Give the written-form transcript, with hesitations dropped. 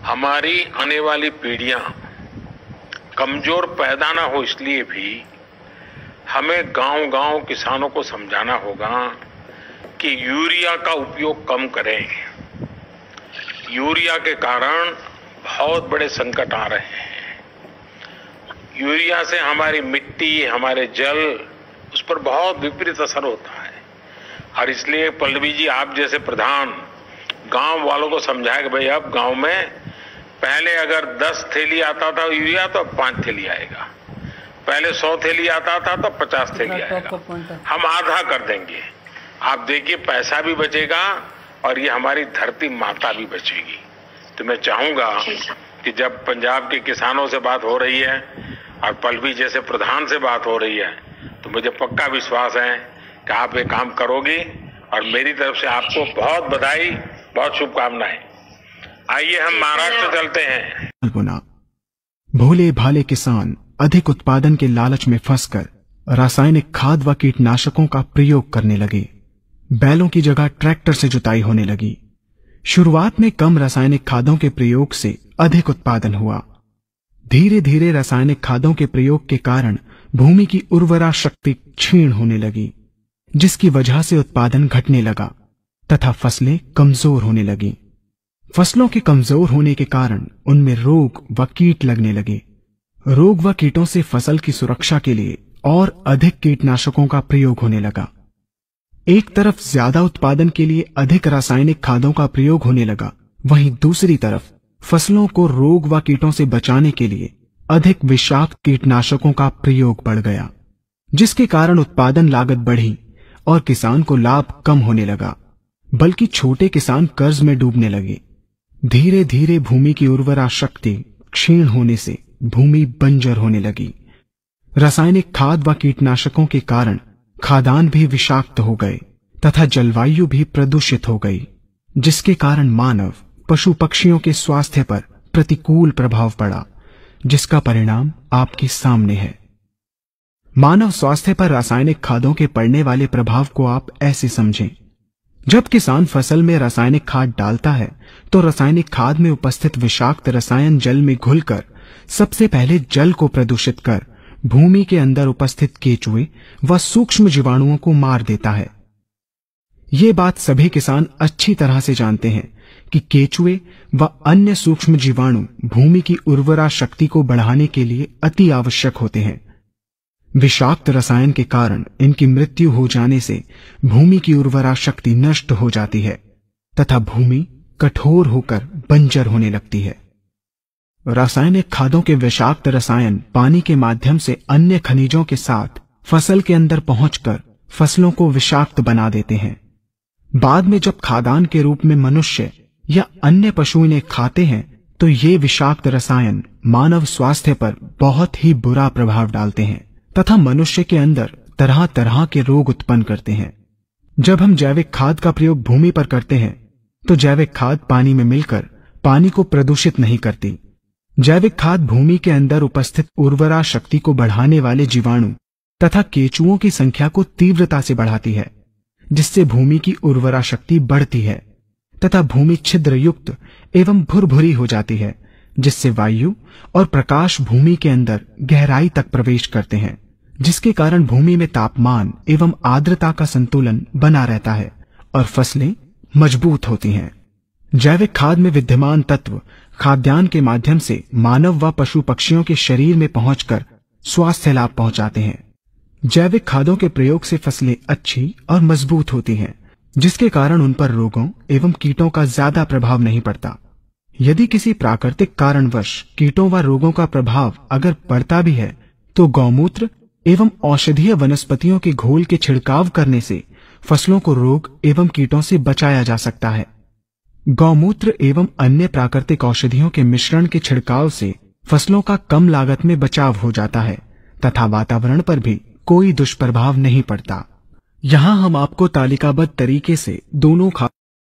हमारी आने वाली पीढ़ियां कमजोर पैदा ना हो, इसलिए भी हमें गांव-गांव किसानों को समझाना होगा कि यूरिया का उपयोग कम करें। यूरिया के कारण बहुत बड़े संकट आ रहे हैं। यूरिया से हमारी मिट्टी, हमारे जल, उस पर बहुत विपरीत असर होता है। और इसलिए पल्लवी जी, आप जैसे प्रधान गांव वालों को समझाए कि भाई अब गांव में पहले अगर 10 थैली आता था यूरिया तो अब 5 थैली आएगा, पहले 100 थैली आता था तो 50 थैली आएगा, हम आधा कर देंगे। आप देखिए पैसा भी बचेगा और ये हमारी धरती माता भी बचेगी। तो मैं चाहूंगा कि जब पंजाब के किसानों से बात हो रही है और पल्लवी जैसे प्रधान से बात हो रही है, तो मुझे पक्का विश्वास है कि आप ये काम करोगी और मेरी तरफ से आपको बहुत बधाई, बहुत शुभकामनाएं। आइए हम महाराष्ट्र चलते हैं। भोले भाले किसान अधिक उत्पादन के लालच में फंसकर रासायनिक खाद व कीटनाशकों का प्रयोग करने लगे। बैलों की जगह ट्रैक्टर से जुताई होने लगी। शुरुआत में कम रासायनिक खादों के प्रयोग से अधिक उत्पादन हुआ। धीरे धीरे रासायनिक खादों के प्रयोग के कारण भूमि की उर्वरा शक्ति क्षीण होने लगी, जिसकी वजह से उत्पादन घटने लगा तथा फसलें कमजोर होने लगी। फसलों के कमजोर होने के कारण उनमें रोग व कीट लगने लगे। रोग व कीटों से फसल की सुरक्षा के लिए और अधिक कीटनाशकों का प्रयोग होने लगा। एक तरफ ज्यादा उत्पादन के लिए अधिक रासायनिक खादों का प्रयोग होने लगा, वहीं दूसरी तरफ फसलों को रोग व कीटों से बचाने के लिए अधिक विषाक्त कीटनाशकों का प्रयोग बढ़ गया, जिसके कारण उत्पादन लागत बढ़ी और किसान को लाभ कम होने लगा, बल्कि छोटे किसान कर्ज में डूबने लगे। धीरे धीरे भूमि की उर्वरा शक्ति क्षीण होने से भूमि बंजर होने लगी। रासायनिक खाद व कीटनाशकों के कारण खाद्यान्न भी विषाक्त हो गए तथा जलवायु भी प्रदूषित हो गई, जिसके कारण मानव, पशु पक्षियों के स्वास्थ्य पर प्रतिकूल प्रभाव पड़ा, जिसका परिणाम आपके सामने है। मानव स्वास्थ्य पर रासायनिक खादों के पड़ने वाले प्रभाव को आप ऐसे समझें। जब किसान फसल में रासायनिक खाद डालता है तो रासायनिक खाद में उपस्थित विषाक्त रसायन जल में घुलकर सबसे पहले जल को प्रदूषित कर भूमि के अंदर उपस्थित केचुए व सूक्ष्म जीवाणुओं को मार देता है। ये बात सभी किसान अच्छी तरह से जानते हैं कि केचुए व अन्य सूक्ष्म जीवाणु भूमि की उर्वरा शक्ति को बढ़ाने के लिए अति आवश्यक होते हैं। विषाक्त रसायन के कारण इनकी मृत्यु हो जाने से भूमि की उर्वरा शक्ति नष्ट हो जाती है तथा भूमि कठोर होकर बंजर होने लगती है। रासायनिक खादों के विषाक्त रसायन पानी के माध्यम से अन्य खनिजों के साथ फसल के अंदर पहुंचकर फसलों को विषाक्त बना देते हैं। बाद में जब खाद्यान्न के रूप में मनुष्य या अन्य पशु इन्हें खाते हैं तो ये विषाक्त रसायन मानव स्वास्थ्य पर बहुत ही बुरा प्रभाव डालते हैं तथा मनुष्य के अंदर तरह तरह के रोग उत्पन्न करते हैं। जब हम जैविक खाद का प्रयोग भूमि पर करते हैं तो जैविक खाद पानी में मिलकर पानी को प्रदूषित नहीं करती। जैविक खाद भूमि के अंदर उपस्थित उर्वरा शक्ति को बढ़ाने वाले जीवाणु तथा केचुओं की संख्या को तीव्रता से बढ़ाती है, जिससे भूमि की उर्वरा शक्ति बढ़ती है तथा भूमि छिद्र युक्त एवं भुरभुरी हो जाती है, जिससे वायु और प्रकाश भूमि के अंदर गहराई तक प्रवेश करते हैं, जिसके कारण भूमि में तापमान एवं आर्द्रता का संतुलन बना रहता है और फसलें मजबूत होती हैं। जैविक खाद में विद्यमान तत्व खाद्यान्न के माध्यम से मानव व पशु पक्षियों के शरीर में पहुंचकर स्वास्थ्य लाभ पहुंचाते हैं। जैविक खादों के प्रयोग से फसलें अच्छी और मजबूत होती हैं, जिसके कारण उन पर रोगों एवं कीटों का ज्यादा प्रभाव नहीं पड़ता। यदि किसी प्राकृतिक कारणवश कीटों व रोगों का प्रभाव अगर पड़ता भी है तो गौमूत्र एवं औषधीय वनस्पतियों के घोल के छिड़काव करने से फसलों को रोग एवं कीटों से बचाया जा सकता है। गौमूत्र एवं अन्य प्राकृतिक औषधियों के मिश्रण के छिड़काव से फसलों का कम लागत में बचाव हो जाता है तथा वातावरण पर भी कोई दुष्प्रभाव नहीं पड़ता। यहाँ हम आपको तालिकाबद्ध तरीके से दोनों